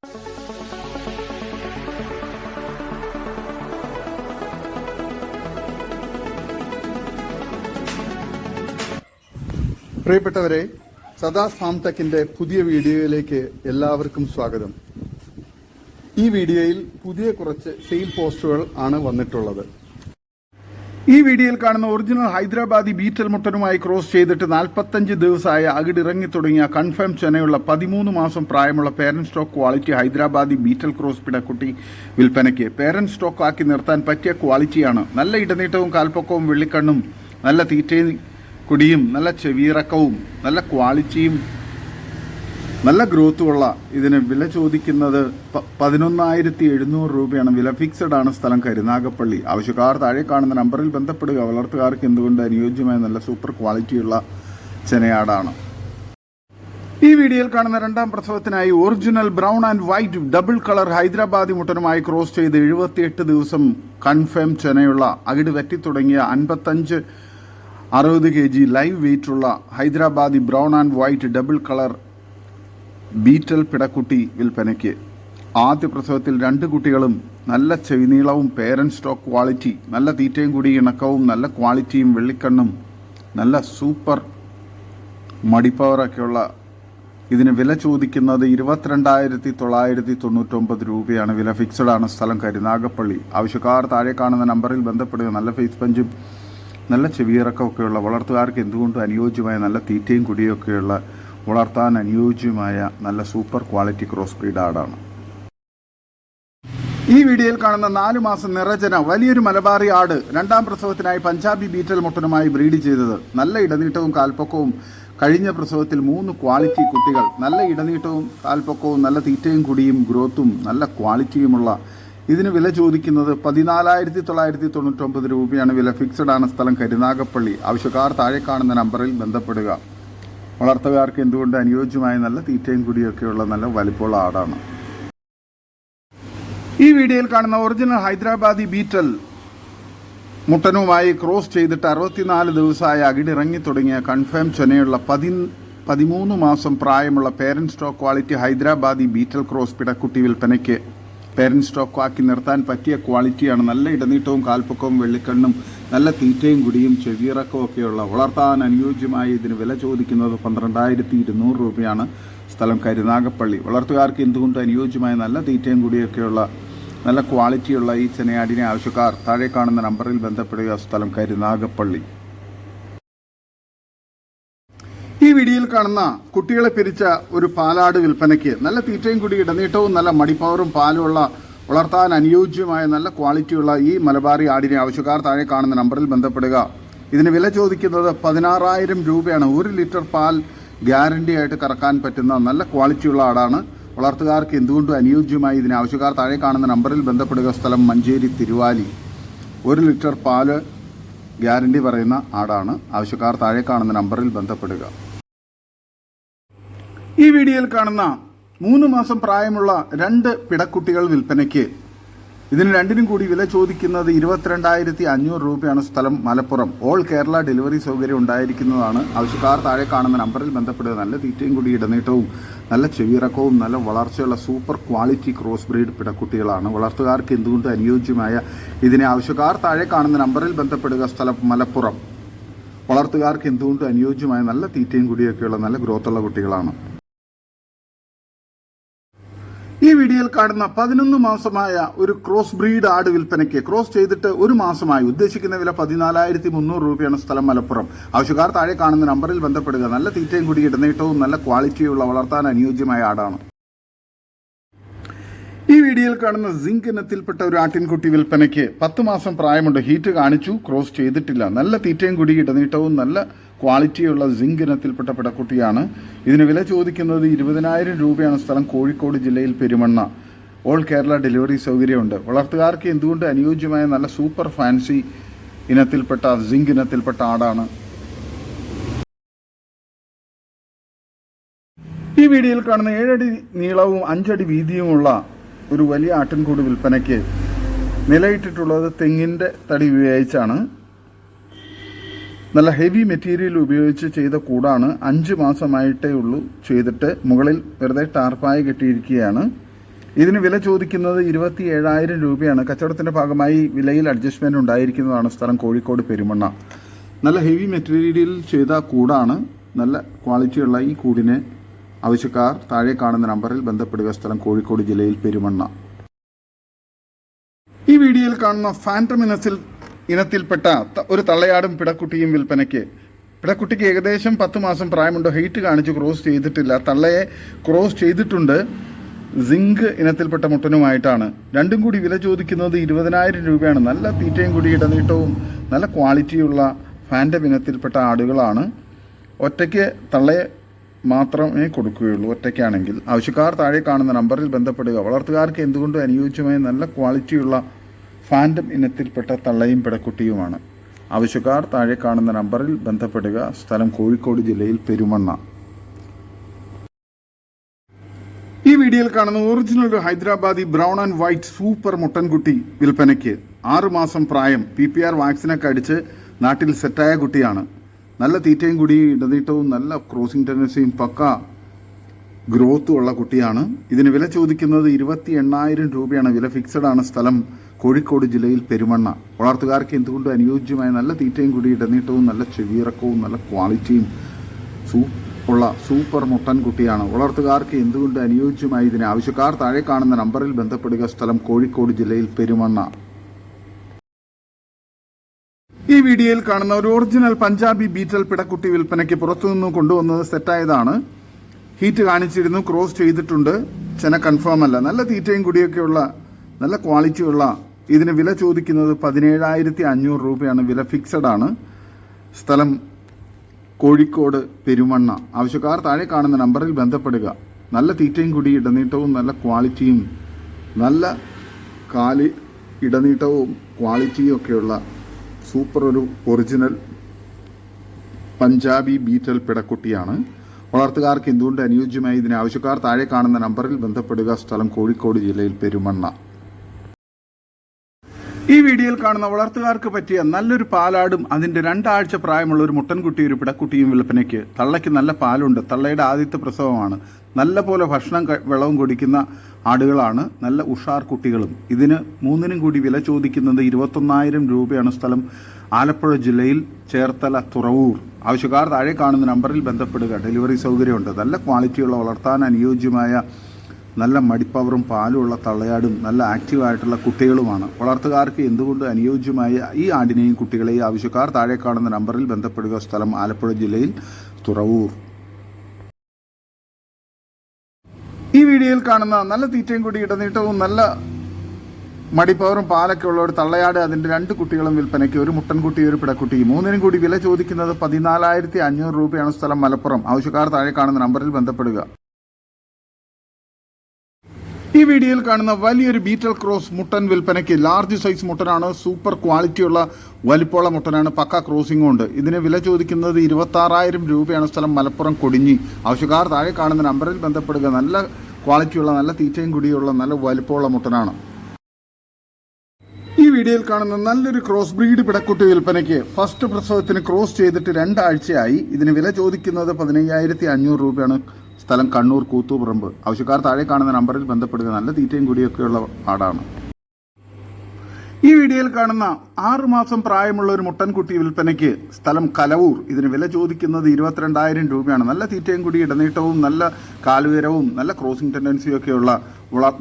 പ്രിയപ്പെട്ടവരെ, സദാസ് ഫാം ടെക്കിന്റെ പുതിയ വീഡിയോയിലേക്ക് എല്ലാവർക്കും സ്വാഗതം. ഈ വീഡിയോയിൽ പുതിയ കുറച്ച് സെയിൽ പോസ്റ്റുകൾ ആണ് വന്നിട്ടുള്ളത്. ഈ വീഡിയോയിൽ കാണുന്ന ഒറിജിനൽ ഹൈദരാബാദി ബീറ്റൽ മുട്ടനുമായി ക്രോസ് ചെയ്തിട്ട് 45 ദിവസമായ അകിടിറങ്ങി തുടങ്ങിയ കൺഫേം ചെനയുള്ള 13 മാസം പ്രായമുള്ള parent stock quality Hyderabadi Beetal cross പിടക്കുട്ടി വിൽപ്പനയ്ക്ക്. പേരന്റ് സ്റ്റോക്ക് ആക്കി നിർത്താൻ പറ്റിയ ക്വാളിറ്റിയാണ്. നല്ല ഇടനീട്ടവും കാൽപ്പൊക്കവും വെള്ളിക്കണ്ണും നല്ല തീറ്റയും കുടിയും നല്ല ചെവിയിറക്കവും നല്ല ക്വാളിറ്റിയും നല്ല ഗ്രോത്തുമുള്ള ഇതിന് വില ചോദിക്കുന്നത് 11,700 രൂപയാണ്. വില ഫിക്സഡ് ആണ്. സ്ഥലം കരുനാഗപ്പള്ളി. ആവശ്യക്കാർ താഴെ കാണുന്ന നമ്പറിൽ ബന്ധപ്പെടുക. വളർത്തുകാർക്ക് എന്തുകൊണ്ട് അനുയോജ്യമായ നല്ല സൂപ്പർ ക്വാളിറ്റിയുള്ള ചെനയാടാണ്. ഈ വീഡിയോയിൽ കാണുന്ന രണ്ടാം പ്രസവത്തിനായി original brown and white double colour Hyderabadi മുട്ടനുമായി ക്രോസ് ചെയ്ത് 78 ദിവസം കൺഫേം ചെനയുള്ള അകിട് വെറ്റിത്തുടങ്ങിയ 55-60 kg ലൈവ് വെയിറ്റുള്ള Hyderabadi brown and white double colour Beetal പിടക്കുട്ടി വിൽപ്പനയ്ക്ക്. ആദ്യ പ്രസവത്തിൽ 2 കുട്ടികളും നല്ല ചെവിനീളവും പേരന്റ് സ്റ്റോക്ക് ക്വാളിറ്റി, നല്ല തീറ്റയും കൂടി ഇണക്കവും നല്ല ക്വാളിറ്റിയും വെള്ളിക്കണ്ണും നല്ല സൂപ്പർ മടിപ്പവറൊക്കെയുള്ള ഇതിന് വില ചോദിക്കുന്നത് 22,999 രൂപയാണ്. വില ഫിക്സഡ് ആണ്. സ്ഥലം കരുനാഗപ്പള്ളി. ആവശ്യക്കാർ താഴെ കാണുന്ന നമ്പറിൽ ബന്ധപ്പെടുക. നല്ല ഫേസ് പഞ്ചും നല്ല ചെവിയിറക്കമൊക്കെയുള്ള വളർത്തുകാർക്ക് എന്തുകൊണ്ടും അനുയോജ്യമായ നല്ല തീറ്റയും കുടിയൊക്കെയുള്ള വളർത്താൻ അനുയോജ്യമായ നല്ല സൂപ്പർ ക്വാളിറ്റി ക്രോസ് ബ്രീഡ് ആടാണ്. ഈ വീഡിയോയിൽ കാണുന്ന 4 മാസം നിറജന വലിയൊരു മലബാറി ആട് രണ്ടാം പ്രസവത്തിനായി പഞ്ചാബി ബീറ്റൽ മുട്ടനുമായി ബ്രീഡ് ചെയ്തത്. നല്ല ഇടനീട്ടവും കാൽപ്പൊക്കവും കഴിഞ്ഞ പ്രസവത്തിൽ 3 ക്വാളിറ്റി കുട്ടികൾ. നല്ല ഇടനീട്ടവും കാൽപ്പൊക്കവും നല്ല തീറ്റയും കുടിയും ഗ്രോത്തും നല്ല ക്വാളിറ്റിയുമുള്ള ഇതിന് വില ചോദിക്കുന്നത് 14,999 രൂപയാണ്. വില ഫിക്സഡ് ആണ്. സ്ഥലം കരുനാഗപ്പള്ളി. ആവശ്യക്കാർ താഴെ കാണുന്ന നമ്പറിൽ ബന്ധപ്പെടുക. വളർത്തുകാർക്ക് എന്തുകൊണ്ട് അനുയോജ്യമായ നല്ല തീറ്റയും കുടിയൊക്കെയുള്ള നല്ല വലിപ്പമുള്ള ആടാണ്. ഈ വീഡിയോയിൽ കാണുന്ന ഒറിജിനൽ ഹൈദരാബാദി ബീറ്റൽ മുട്ടനുമായി ക്രോസ് ചെയ്തിട്ട് 64 ദിവസമായ അകിടിറങ്ങി തുടങ്ങിയ കൺഫേം ചെനയുള്ള 13 മാസം പ്രായമുള്ള parent stock quality Hyderabadi Beetal cross പിടക്കുട്ടി വിൽപ്പനയ്ക്ക്. പേരന്റ് സ്റ്റോക്ക് ആക്കി നിർത്താൻ പറ്റിയ ക്വാളിറ്റിയാണ്. നല്ല ഇടനീട്ടവും കാൽപ്പൊക്കവും വെള്ളിക്കണ്ണും നല്ല തീറ്റയും കുടിയും ചെവിയിറക്കവും ഒക്കെയുള്ള വളർത്താൻ അനുയോജ്യമായി ഇതിന് വില ചോദിക്കുന്നത് 12,200 രൂപയാണ്. സ്ഥലം കരുനാഗപ്പള്ളി. വളർത്തുകാർക്ക് എന്തുകൊണ്ട് അനുയോജ്യമായ നല്ല തീറ്റയും കുടിയൊക്കെയുള്ള നല്ല ക്വാളിറ്റിയുള്ള ഈ ചെനയാടിനെ ആവശ്യക്കാർ താഴെ കാണുന്ന നമ്പറിൽ ബന്ധപ്പെടുക. സ്ഥലം കരുനാഗപ്പള്ളി. ഈ വീഡിയോയിൽ കാണുന്ന കുട്ടികളെ പിരിച്ച ഒരു പാലാട് വിൽപ്പനയ്ക്ക്. നല്ല തീറ്റയും കൂടി ഇടനീട്ടവും നല്ല മടിപ്പവറും പാലുമുള്ള വളർത്താൻ അനുയോജ്യമായ നല്ല ക്വാളിറ്റിയുള്ള ഈ മലബാറി ആടിനെ ആവശ്യക്കാർ താഴെ കാണുന്ന നമ്പറിൽ ബന്ധപ്പെടുക. ഇതിന് വില ചോദിക്കുന്നത് 16,000 രൂപയാണ്. 1 ലിറ്റർ പാൽ ഗ്യാരണ്ടി ആയിട്ട് കറക്കാൻ പറ്റുന്ന നല്ല ക്വാളിറ്റിയുള്ള ആടാണ്. വളർത്തുകാർക്ക് എന്തുകൊണ്ടും അനുയോജ്യമായി ഇതിന് ആവശ്യക്കാർ താഴെ കാണുന്ന നമ്പറിൽ ബന്ധപ്പെടുക. സ്ഥലം മഞ്ചേരി തിരുവാലി. 1 ലിറ്റർ പാല് ഗ്യാരണ്ടി പറയുന്ന ആടാണ്. ആവശ്യക്കാർ താഴെ കാണുന്ന നമ്പറിൽ ബന്ധപ്പെടുക. ഈ വീഡിയോയിൽ കാണുന്ന 3 മാസം പ്രായമുള്ള 2 പിടക്കുട്ടികൾ വിൽപ്പനയ്ക്ക്. ഇതിന് രണ്ടിനും കൂടി വില ചോദിക്കുന്നത് 22,500 രൂപയാണ്. സ്ഥലം മലപ്പുറം. ഓൾ കേരള ഡെലിവറി സൗകര്യം ഉണ്ടായിരിക്കുന്നതാണ്. ആവശ്യക്കാർ താഴെ കാണുന്ന നമ്പറിൽ ബന്ധപ്പെടുക. നല്ല തീറ്റയും കൂടി ഇടനീട്ടവും നല്ല ചെവിയിറക്കവും നല്ല വളർച്ചയുള്ള സൂപ്പർ ക്വാളിറ്റി ക്രോസ് ബ്രീഡ് പിടക്കുട്ടികളാണ്. വളർത്തുകാർക്ക് എന്തുകൊണ്ട് അനുയോജ്യമായ ഇതിനെ ആവശ്യക്കാർ താഴെ കാണുന്ന നമ്പറിൽ ബന്ധപ്പെടുക. സ്ഥലം മലപ്പുറം. വളർത്തുകാർക്ക് എന്തുകൊണ്ട് അനുയോജ്യമായ നല്ല തീറ്റയും കൂടിയൊക്കെയുള്ള നല്ല ഗ്രോത്തുള്ള കുട്ടികളാണ്. ഈ വീഡിയോയിൽ കാണുന്ന 11 മാസമായ ഒരു ക്രോസ് ബ്രീഡ് ആട് വിൽപ്പനയ്ക്ക്. ക്രോസ് ചെയ്തിട്ട് 1 മാസമായി. ഉദ്ദേശിക്കുന്ന വില 14,300 രൂപയാണ്. സ്ഥലം മലപ്പുറം. ആവശ്യക്കാർ താഴെ കാണുന്ന നമ്പറിൽ ബന്ധപ്പെടുക. നല്ല തീറ്റയും കൂടി ഇടനീട്ടവും നല്ല ക്വാളിറ്റിയുള്ള വളർത്താൻ അനുയോജ്യമായ ആടാണ്. ഈ വീഡിയോയിൽ കാണുന്ന സിങ്ക് ഇനത്തിൽപ്പെട്ട ഒരു ആട്ടിൻകുട്ടി വിൽപ്പനയ്ക്ക്. 10 മാസം പ്രായമുണ്ട്. ഹീറ്റ് കാണിച്ചു. ക്രോസ് ചെയ്തിട്ടില്ല. നല്ല തീറ്റയും കൂടി ഇടനീട്ടവും നല്ല ക്വാളിറ്റിയുള്ള സിങ്ക് ഇനത്തിൽപ്പെട്ട പിടക്കുട്ടിയാണ്. ഇതിന് വില ചോദിക്കുന്നത് 20,000 രൂപയാണ്. സ്ഥലം കോഴിക്കോട് ജില്ലയിൽ പെരുമണ്ണ. ഓൾ കേരള ഡെലിവറി സൗകര്യമുണ്ട്. വളർത്തുകാർക്ക് എന്തുകൊണ്ട് അനുയോജ്യമായ നല്ല സൂപ്പർ ഫാൻസി ഇനത്തിൽപ്പെട്ട സിങ്ക് ഇനത്തിൽപ്പെട്ട ആടാണ്. ഈ വീഡിയോയിൽ കാണുന്ന 7 അടി നീളവും 5 അടി വീതിയുമുള്ള ഒരു വലിയ ആട്ടിൻകൂട് വിൽപ്പനയ്ക്ക്. നിലയിട്ടിട്ടുള്ളത് തെങ്ങിൻ്റെ തടി ഉപയോഗിച്ചാണ്. നല്ല ഹെവി മെറ്റീരിയൽ ഉപയോഗിച്ച് ചെയ്ത കൂടാണ്. 5 മാസമായിട്ടേ ഉള്ളൂ ചെയ്തിട്ട്. മുകളിൽ വെറുതെ ടാർപ്പായി കെട്ടിയിരിക്കുകയാണ്. ഇതിന് വില ചോദിക്കുന്നത് 27,000 രൂപയാണ്. കച്ചവടത്തിൻ്റെ ഭാഗമായി വിലയിൽ അഡ്ജസ്റ്റ്മെൻറ്റ് ഉണ്ടായിരിക്കുന്നതാണ്. സ്ഥലം കോഴിക്കോട് പെരുമണ്ണ. നല്ല ഹെവി മെറ്റീരിയലിൽ ചെയ്ത കൂടാണ്. നല്ല ക്വാളിറ്റിയുള്ള ഈ കൂടിന് ആവശ്യക്കാർ താഴെ കാണുന്ന നമ്പറിൽ ബന്ധപ്പെടുക. സ്ഥലം കോഴിക്കോട് ജില്ലയിൽ പെരുമണ്ണ. ഈ വീഡിയോയിൽ കാണുന്ന ഫാൻറ്റം ഇനത്തിൽപ്പെട്ട ഒരു തള്ളയാടും പിടക്കുട്ടിയും വിൽപ്പനയ്ക്ക്. പിടക്കുട്ടിക്ക് ഏകദേശം 10 മാസം പ്രായമുണ്ട്. ഹൈറ്റ് കാണിച്ച് ക്രോസ് ചെയ്തിട്ടില്ല. തള്ളയെ ക്രോസ് ചെയ്തിട്ടുണ്ട്. സിങ്ക് ഇനത്തിൽപ്പെട്ട മുട്ടനുമായിട്ടാണ്. രണ്ടും കൂടി വില ചോദിക്കുന്നത് 20,000 രൂപയാണ്. നല്ല തീറ്റയും കൂടി ഇടനീട്ടവും നല്ല ക്വാളിറ്റിയുള്ള ഫാൻറ്റം ഇനത്തിൽപ്പെട്ട ആടുകളാണ്. ഒറ്റയ്ക്ക് തള്ളയെ മാത്രമേ കൊടുക്കുകയുള്ളൂ. ഒറ്റയ്ക്കാണെങ്കിൽ ആവശ്യക്കാർ താഴെ കാണുന്ന നമ്പറിൽ ബന്ധപ്പെടുക. വളർത്തുകാർക്ക് എന്തുകൊണ്ടും അനുയോജ്യമായ നല്ല ക്വാളിറ്റിയുള്ള ഫാൻറ്റം ഇനത്തിൽപ്പെട്ട തള്ളയും പിടക്കുട്ടിയുമാണ്. ആവശ്യക്കാർ താഴെ കാണുന്ന നമ്പറിൽ ബന്ധപ്പെടുക. സ്ഥലം കോഴിക്കോട് ജില്ലയിൽ പെരുമണ്ണ. ഈ വീഡിയോയിൽ കാണുന്ന ഒറിജിനൽ ഒരു Hyderabadi brown and white super മുട്ടൻകുട്ടി വിൽപ്പനയ്ക്ക്. 6 മാസം പ്രായം. PPR വാക്സിനൊക്കെ അടിച്ച് നാട്ടിൽ സെറ്റായ കുട്ടിയാണ്. നല്ല തീറ്റയും കൂടി ഇടനീട്ടവും നല്ല ക്രോസിംഗ് ടെൻഡൻസിയും പക്ക ഗ്രോത്തും ഉള്ള കുട്ടിയാണ്. ഇതിന് വില ചോദിക്കുന്നത് 28,000 രൂപയാണ്. വില ഫിക്സഡ് ആണ്. സ്ഥലം കോഴിക്കോട് ജില്ലയിൽ പെരുമണ്ണ. വളർത്തുകാർക്ക് എന്തുകൊണ്ടും അനുയോജ്യമായ നല്ല തീറ്റയും കൂടി ഇടനീട്ടവും നല്ല ചെവിയിറക്കവും നല്ല ക്വാളിറ്റിയും ഉള്ള സൂപ്പർ മുട്ടൻ കുട്ടിയാണ്. വളർത്തുകാർക്ക് എന്തുകൊണ്ട് അനുയോജ്യമായി ഇതിന് ആവശ്യക്കാർ താഴെ കാണുന്ന നമ്പറിൽ ബന്ധപ്പെടുക. സ്ഥലം കോഴിക്കോട് ജില്ലയിൽ പെരുമണ്ണ. ഈ വീഡിയോയിൽ കാണുന്ന ഒരു ഒറിജിനൽ പഞ്ചാബി ബീറ്റൽ പിടക്കുട്ടി വിൽപ്പനയ്ക്ക്. പുറത്തുനിന്ന് കൊണ്ടുവന്നത് സെറ്റായതാണ്. ഹീറ്റ് കാണിച്ചിരുന്നു. ക്രോസ് ചെയ്തിട്ടുണ്ട്. ചെന കൺഫേം അല്ല. നല്ല തീറ്റയും കൂടിയൊക്കെയുള്ള നല്ല ക്വാളിറ്റിയുള്ള ഇതിന് വില ചോദിക്കുന്നത് 17,500 രൂപയാണ്. വില ഫിക്സഡ് ആണ്. സ്ഥലം കോഴിക്കോട് പെരുമണ്ണ. ആവശ്യക്കാർ താഴെ കാണുന്ന നമ്പറിൽ ബന്ധപ്പെടുക. നല്ല തീറ്റയും കൂടി ഇടനീട്ടവും നല്ല ക്വാളിറ്റിയും നല്ല കാല് ഇടനീട്ടവും ക്വാളിറ്റിയും ഒക്കെയുള്ള സൂപ്പർ ഒരു ഒറിജിനൽ പഞ്ചാബി ബീറ്റൽ പിടക്കുട്ടിയാണ്. വളർത്തുകാർക്ക് എന്തുകൊണ്ട് അനുയോജ്യമായി ഇതിന് ആവശ്യക്കാർ താഴെ കാണുന്ന നമ്പറിൽ ബന്ധപ്പെടുക. സ്ഥലം കോഴിക്കോട് ജില്ലയിൽ പെരുമണ്ണ. ഈ വീഡിയോയിൽ കാണുന്ന വളർത്തുകാർക്ക് പറ്റിയ നല്ലൊരു പാലാടും അതിൻ്റെ 2 ആഴ്ച പ്രായമുള്ള ഒരു മുട്ടൻകുട്ടി ഒരു പിടക്കുട്ടിയും വിൽപ്പനയ്ക്ക്. തള്ളയ്ക്ക് നല്ല പാലുണ്ട്. തള്ളയുടെ ആദ്യത്തെ പ്രസവമാണ്. നല്ല പോലെ ഭക്ഷണം വെള്ളവും കുടിക്കുന്ന ആടുകളാണ്. നല്ല ഉഷാർ കുട്ടികളും. ഇതിന് 3നും കൂടി വില ചോദിക്കുന്നത് 21,000 രൂപയാണ്. സ്ഥലം ആലപ്പുഴ ജില്ലയിൽ ചേർത്തല തുറവൂർ. ആവശ്യക്കാർ താഴെ കാണുന്ന നമ്പറിൽ ബന്ധപ്പെടുക. ഡെലിവറി സൗകര്യമുണ്ട്. നല്ല ക്വാളിറ്റിയുള്ള വളർത്താൻ അനുയോജ്യമായ നല്ല മടിപ്പവറും പാലുമുള്ള തള്ളയാടും നല്ല ആക്റ്റീവായിട്ടുള്ള കുട്ടികളുമാണ്. വളർത്തുകാർക്ക് എന്തുകൊണ്ട് അനുയോജ്യമായ ഈ ആടിനെയും കുട്ടികളെയും ആവശ്യക്കാർ താഴെ കാണുന്ന നമ്പറിൽ ബന്ധപ്പെടുക. സ്ഥലം ആലപ്പുഴ ജില്ലയിൽ തുറവൂർ. ഈ വീഡിയോയിൽ കാണുന്ന നല്ല തീറ്റയും കൂടി ഇടനീട്ടവും നല്ല മടിപ്പവറും പാലൊക്കെ ഉള്ള ഒരു തള്ളയാട് അതിൻ്റെ 2 കുട്ടികളും വിൽപ്പനയ്ക്ക്. ഒരു മുട്ടൻകുട്ടി ഒരു പിടക്കുട്ടി. 3നും കൂടി വില ചോദിക്കുന്നത് 14,500 രൂപയാണ്. സ്ഥലം മലപ്പുറം. ആവശ്യക്കാർ താഴെ കാണുന്ന നമ്പറിൽ ബന്ധപ്പെടുക. ഈ വീഡിയോയിൽ കാണുന്ന വലിയൊരു ബീറ്റൽ ക്രോസ് മുട്ടൻ വിൽപ്പനയ്ക്ക്. Large size മുട്ടനാണ്. സൂപ്പർ ക്വാളിറ്റിയുള്ള വലിപ്പമുള്ള മുട്ടനാണ്. പക്ക ക്രോസിംഗും ഉണ്ട്. ഇതിന് വില ചോദിക്കുന്നത് 26,000 രൂപയാണ്. സ്ഥലം മലപ്പുറം കൊടിഞ്ഞി. ആവശ്യക്കാർ താഴെ കാണുന്ന നമ്പറിൽ ബന്ധപ്പെടുക. നല്ല ക്വാളിറ്റിയുള്ള നല്ല തീറ്റയും കൂടിയുള്ള നല്ല വലിപ്പമുള്ള മുട്ടനാണ്. ഈ വീഡിയോയിൽ കാണുന്ന നല്ലൊരു ക്രോസ് ബ്രീഡ് പിടക്കുട്ടി വിൽപ്പനയ്ക്ക്. ഫസ്റ്റ് പ്രസവത്തിന് ക്രോസ് ചെയ്തിട്ട് 2 ആഴ്ചയായി. ഇതിന് വില ചോദിക്കുന്നത് 15,500 രൂപയാണ്. സ്ഥലം കണ്ണൂർ കൂത്തുപറമ്പ്. ആവശ്യക്കാർ താഴെ കാണുന്ന നമ്പറിൽ ബന്ധപ്പെടുക. നല്ല തീറ്റയും കൂടിയൊക്കെയുള്ള ആടാണ്. ഈ വീഡിയോയിൽ കാണുന്ന 6 മാസം പ്രായമുള്ള ഒരു മുട്ടൻകുട്ടി വിൽപ്പനയ്ക്ക്. സ്ഥലം കലവൂർ. ഇതിന് വില ചോദിക്കുന്നത് 22,000 രൂപയാണ്. നല്ല തീറ്റയും കൂടി ഇടനീട്ടവും നല്ല കാലുയരവും നല്ല ക്രോസിംഗ് ടെൻഡൻസിയും ഒക്കെയുള്ള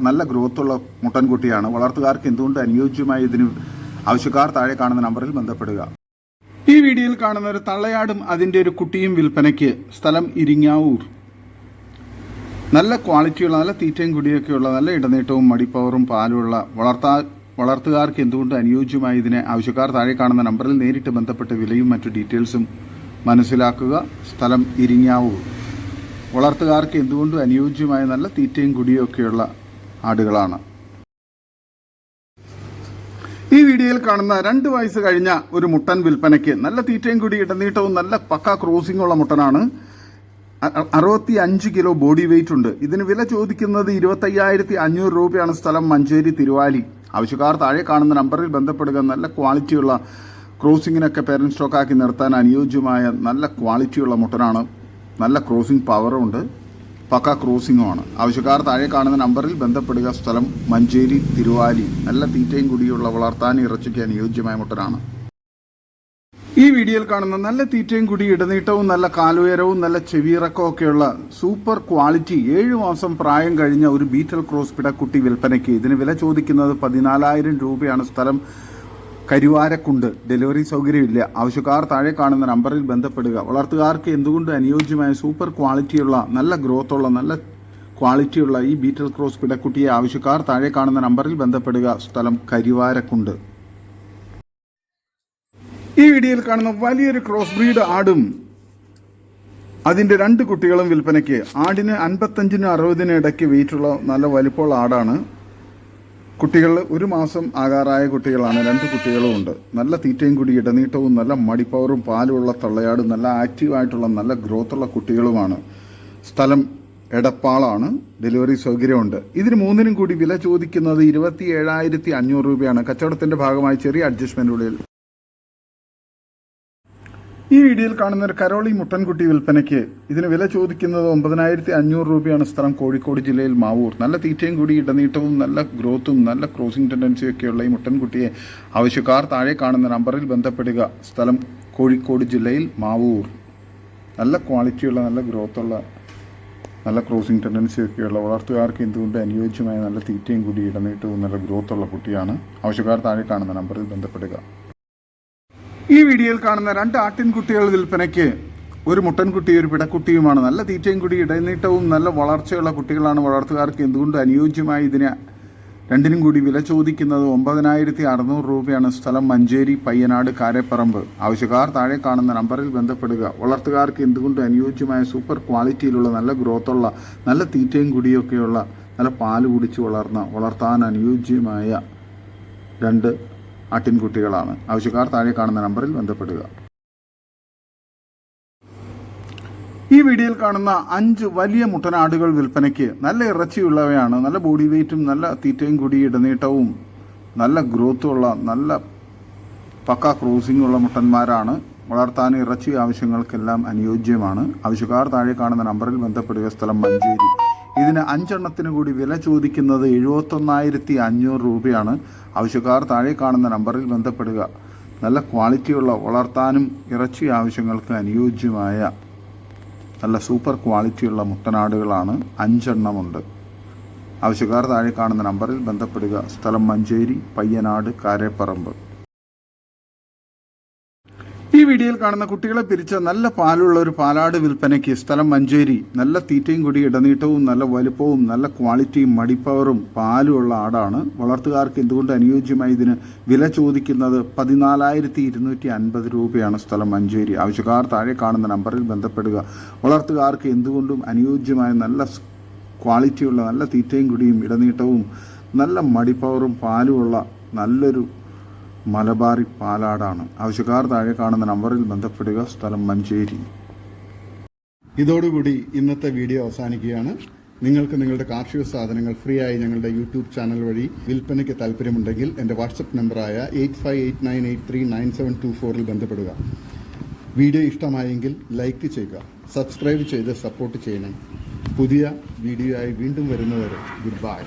നല്ല ഗ്രോത്തുള്ള മുട്ടൻകുട്ടിയാണ്. വളർത്തുകാർക്ക് എന്തുകൊണ്ട് അനുയോജ്യമായി ഇതിന് ആവശ്യക്കാർ താഴെ കാണുന്ന നമ്പറിൽ ബന്ധപ്പെടുക. ഈ വീഡിയോയിൽ കാണുന്ന ഒരു തള്ളയാടും അതിൻ്റെ ഒരു കുട്ടിയും വിൽപ്പനയ്ക്ക്. സ്ഥലം ഇരിങ്ങാവൂർ. നല്ല ക്വാളിറ്റിയുള്ള നല്ല തീറ്റയും കുടിയൊക്കെയുള്ള നല്ല ഇടനീട്ടവും മടിപ്പവറും പാലുമുള്ള വളർത്തുകാർക്ക് എന്തുകൊണ്ട് അനുയോജ്യമായി ഇതിനെ ആവശ്യക്കാർ താഴെ കാണുന്ന നമ്പറിൽ നേരിട്ട് ബന്ധപ്പെട്ട് വിലയും മറ്റു ഡീറ്റെയിൽസും മനസ്സിലാക്കുക. സ്ഥലം ഇരിങ്ങാവൂർ. വളർത്തുകാർക്ക് എന്തുകൊണ്ട് അനുയോജ്യമായ നല്ല തീറ്റയും കുടിയൊക്കെയുള്ള ആടുകളാണ്. ഈ വീഡിയോയിൽ കാണുന്ന 2 വയസ്സ് കഴിഞ്ഞ ഒരു മുട്ടൻ വിൽപ്പനയ്ക്ക്. നല്ല തീറ്റയും കൂടി ഇടനീട്ടവും നല്ല പക്ക ക്രോസിംഗുള്ള മുട്ടനാണ്. 65 കിലോ ബോഡി വെയിറ്റ് ഉണ്ട്. ഇതിന് വില ചോദിക്കുന്നത് 25,500 രൂപയാണ്. സ്ഥലം മഞ്ചേരി തിരുവാലി. ആവശ്യക്കാർ താഴെ കാണുന്ന നമ്പറിൽ ബന്ധപ്പെടുക. നല്ല ക്വാളിറ്റിയുള്ള ക്രോസിങ്ങിനൊക്കെ പേരന്റ് സ്റ്റോക്കാക്കി നിർത്താൻ അനുയോജ്യമായ നല്ല ക്വാളിറ്റിയുള്ള മുട്ടനാണ്. നല്ല ക്രോസിംഗ് പവറുണ്ട്. പക്ക ക്രോസിംഗുമാണ്. ആവശ്യക്കാർ താഴെ കാണുന്ന നമ്പറിൽ ബന്ധപ്പെടുക. സ്ഥലം മഞ്ചേരി തിരുവാലി. നല്ല തീറ്റയും കുടിയുള്ള വളർത്താൻ ഇറച്ചിക്ക് അനുയോജ്യമായ മുട്ടനാണ്. ഈ വീഡിയോയിൽ കാണുന്ന നല്ല തീറ്റയും കുടി, ഇടനീട്ടവും നല്ല കാലുയരവും നല്ല ചെവിയിറക്കവും ഒക്കെയുള്ള സൂപ്പർ ക്വാളിറ്റി 7 മാസം പ്രായം കഴിഞ്ഞ ഒരു ബീറ്റൽ ക്രോസ് പിടക്കുട്ടി വിൽപ്പനയ്ക്ക്. ഇതിന് വില ചോദിക്കുന്നത് 14,000 രൂപയാണ്. സ്ഥലം കരുവാരക്കുണ്ട്. ഡെലിവറി സൗകര്യമില്ല. ആവശ്യക്കാർ താഴെ കാണുന്ന നമ്പറിൽ ബന്ധപ്പെടുക. വളർത്തുകാർക്ക് എന്തുകൊണ്ട് അനുയോജ്യമായ സൂപ്പർ ക്വാളിറ്റിയുള്ള നല്ല ഗ്രോത്തുള്ള നല്ല ക്വാളിറ്റിയുള്ള ഈ ബീറ്റൽ ക്രോസ് പിടക്കുട്ടിയെ ആവശ്യക്കാർ താഴെ കാണുന്ന നമ്പറിൽ ബന്ധപ്പെടുക. സ്ഥലം കരുവാരക്കുണ്ട്. ഈ വീഡിയോയിൽ കാണുന്ന വലിയൊരു ക്രോസ് ബ്രീഡ് ആടും അതിന്റെ 2 കുട്ടികളും വിൽപ്പനയ്ക്ക്. ആടിന് 55-നും 60-നും ഇടയ്ക്ക് വെയിറ്റുള്ള നല്ല വലിപ്പമുള്ള ആടാണ്. കുട്ടികൾ 1 മാസം ആകാറായ കുട്ടികളാണ്. 2 കുട്ടികളും ഉണ്ട്. നല്ല തീറ്റയും കൂടി, ഇടനീട്ടവും നല്ല മടിപ്പവറും പാലുമുള്ള തള്ളയാടും നല്ല ആക്റ്റീവായിട്ടുള്ള നല്ല ഗ്രോത്തുള്ള കുട്ടികളുമാണ്. സ്ഥലം എടപ്പാളാണ്. ഡെലിവറി സൗകര്യമുണ്ട്. ഇതിന് 3-നും കൂടി വില ചോദിക്കുന്നത് 27,500 രൂപയാണ്. കച്ചവടത്തിന്റെ ഭാഗമായി ചെറിയ അഡ്ജസ്റ്റ്മെന്റുകളിൽ. ഈ വീഡിയോയിൽ കാണുന്ന ഒരു കരോളി മുട്ടൻകുട്ടി വിൽപ്പനയ്ക്ക്. ഇതിന് വില ചോദിക്കുന്നത് 9,500 രൂപയാണ്. സ്ഥലം കോഴിക്കോട് ജില്ലയിൽ മാവൂർ. നല്ല തീറ്റയും കൂടി, ഇടനീട്ടവും നല്ല ഗ്രോത്തും നല്ല ക്രോസിംഗ് ടെൻഡൻസിയൊക്കെയുള്ള ഈ മുട്ടൻകുട്ടിയെ ആവശ്യക്കാർ താഴെ കാണുന്ന നമ്പറിൽ ബന്ധപ്പെടുക. സ്ഥലം കോഴിക്കോട് ജില്ലയിൽ മാവൂർ. നല്ല ക്വാളിറ്റിയുള്ള നല്ല ഗ്രോത്തുള്ള നല്ല ക്രോസിംഗ് ടെൻഡൻസിയൊക്കെയുള്ള വളർത്തുകാർക്ക് എന്തുകൊണ്ട് അനുയോജ്യമായ നല്ല തീറ്റയും കൂടി, ഇടനീട്ടവും നല്ല ഗ്രോത്തുള്ള കുട്ടിയാണ്. ആവശ്യക്കാർ താഴെ കാണുന്ന നമ്പറിൽ ബന്ധപ്പെടുക. ഈ വീഡിയോയിൽ കാണുന്ന 2 ആട്ടിൻകുട്ടികൾ വിൽപ്പനയ്ക്ക്. ഒരു മുട്ടൻകുട്ടി, ഒരു പിടക്കുട്ടിയുമാണ്. നല്ല തീറ്റയും കൂടി, ഇടനീട്ടവും നല്ല വളർച്ചയുള്ള കുട്ടികളാണ്. വളർത്തുകാർക്ക് എന്തുകൊണ്ട് അനുയോജ്യമായി ഇതിന് 2-നും കൂടി വില ചോദിക്കുന്നത് 9,600 രൂപയാണ്. സ്ഥലം മഞ്ചേരി പയ്യനാട് കാരപ്പറമ്പ്. ആവശ്യക്കാർ താഴെ കാണുന്ന നമ്പറിൽ ബന്ധപ്പെടുക. വളർത്തുകാർക്ക് എന്തുകൊണ്ട് അനുയോജ്യമായ സൂപ്പർ ക്വാളിറ്റിയിലുള്ള നല്ല ഗ്രോത്തുള്ള നല്ല തീറ്റയും കൂടിയൊക്കെയുള്ള നല്ല പാല് കുടിച്ച് വളർത്താൻ അനുയോജ്യമായ 2 ആട്ടിൻകുട്ടികളാണ്. ആവശ്യക്കാർ താഴെ കാണുന്ന നമ്പറിൽ ബന്ധപ്പെടുക. ഈ വീഡിയോയിൽ കാണുന്ന 5 വലിയ മുട്ടനാടുകൾ വിൽപ്പനയ്ക്ക്. നല്ല ഇറച്ചിയുള്ളവയാണ്. നല്ല ബോഡി വെയ്റ്റും നല്ല തീറ്റയും കൂടി, ഇടനീട്ടവും നല്ല ഗ്രോത്തുള്ള നല്ല പക്ക ക്രോസിംഗുള്ള മുട്ടന്മാരാണ്. വളർത്താൻ ഇറച്ചി ആവശ്യങ്ങൾക്കെല്ലാം അനുയോജ്യമാണ്. ആവശ്യക്കാർ താഴെ കാണുന്ന നമ്പറിൽ ബന്ധപ്പെടുക. സ്ഥലം മഞ്ചേരി. ഇതിന് 5 എണ്ണത്തിന് കൂടി വില ചോദിക്കുന്നത് 71,500 രൂപയാണ്. ആവശ്യക്കാർ താഴെ കാണുന്ന നമ്പറിൽ ബന്ധപ്പെടുക. നല്ല ക്വാളിറ്റിയുള്ള വളർത്താനും ഇറച്ചി ആവശ്യങ്ങൾക്ക് അനുയോജ്യമായ നല്ല സൂപ്പർ ക്വാളിറ്റിയുള്ള മുട്ടനാടുകളാണ്. 5 എണ്ണമുണ്ട്. ആവശ്യക്കാർ താഴെ കാണുന്ന നമ്പറിൽ ബന്ധപ്പെടുക. സ്ഥലം മഞ്ചേരി പയ്യനാട് കാരപ്പറമ്പ്. ഈ വീഡിയോയിൽ കാണുന്ന കുട്ടികളെ പിരിച്ച നല്ല പാലുള്ള ഒരു പാലാട് വിൽപ്പനയ്ക്ക്. സ്ഥലം മഞ്ചേരി. നല്ല തീറ്റയും കൂടി, ഇടനീട്ടവും നല്ല വലുപ്പവും നല്ല ക്വാളിറ്റിയും മടിപ്പവറും പാലുമുള്ള ആടാണ്. വളർത്തുകാർക്ക് എന്തുകൊണ്ട് അനുയോജ്യമായി ഇതിന് വില ചോദിക്കുന്നത് 14,250 രൂപയാണ്. സ്ഥലം മഞ്ചേരി. ആവശ്യക്കാർ താഴെ കാണുന്ന നമ്പറിൽ ബന്ധപ്പെടുക. വളർത്തുകാർക്ക് എന്തുകൊണ്ടും അനുയോജ്യമായ നല്ല ക്വാളിറ്റിയുള്ള നല്ല തീറ്റയും കൂടിയും, ഇടനീട്ടവും നല്ല മടിപ്പവറും പാലുമുള്ള നല്ലൊരു മലബാറി പാലാടാണ്. ആവശ്യക്കാർ താഴെ കാണുന്ന നമ്പറിൽ ബന്ധപ്പെടുക. സ്ഥലം മഞ്ചേരി. ഇതോടുകൂടി ഇന്നത്തെ വീഡിയോ അവസാനിക്കുകയാണ്. നിങ്ങൾക്ക് നിങ്ങളുടെ കാർഷിക സാധനങ്ങൾ ഫ്രീ ആയി ഞങ്ങളുടെ യൂട്യൂബ് ചാനൽ വഴി വിൽപ്പനയ്ക്ക് താല്പര്യമുണ്ടെങ്കിൽ എൻ്റെ വാട്സപ്പ് നമ്പറായ 8589839724 ബന്ധപ്പെടുക. വീഡിയോ ഇഷ്ടമായെങ്കിൽ ലൈക്ക് ചെയ്യുക, സബ്സ്ക്രൈബ് ചെയ്ത് സപ്പോർട്ട് ചെയ്യണേ. പുതിയ വീഡിയോ ആയി വീണ്ടും വരുന്നവരെ ഗുഡ് ബൈ.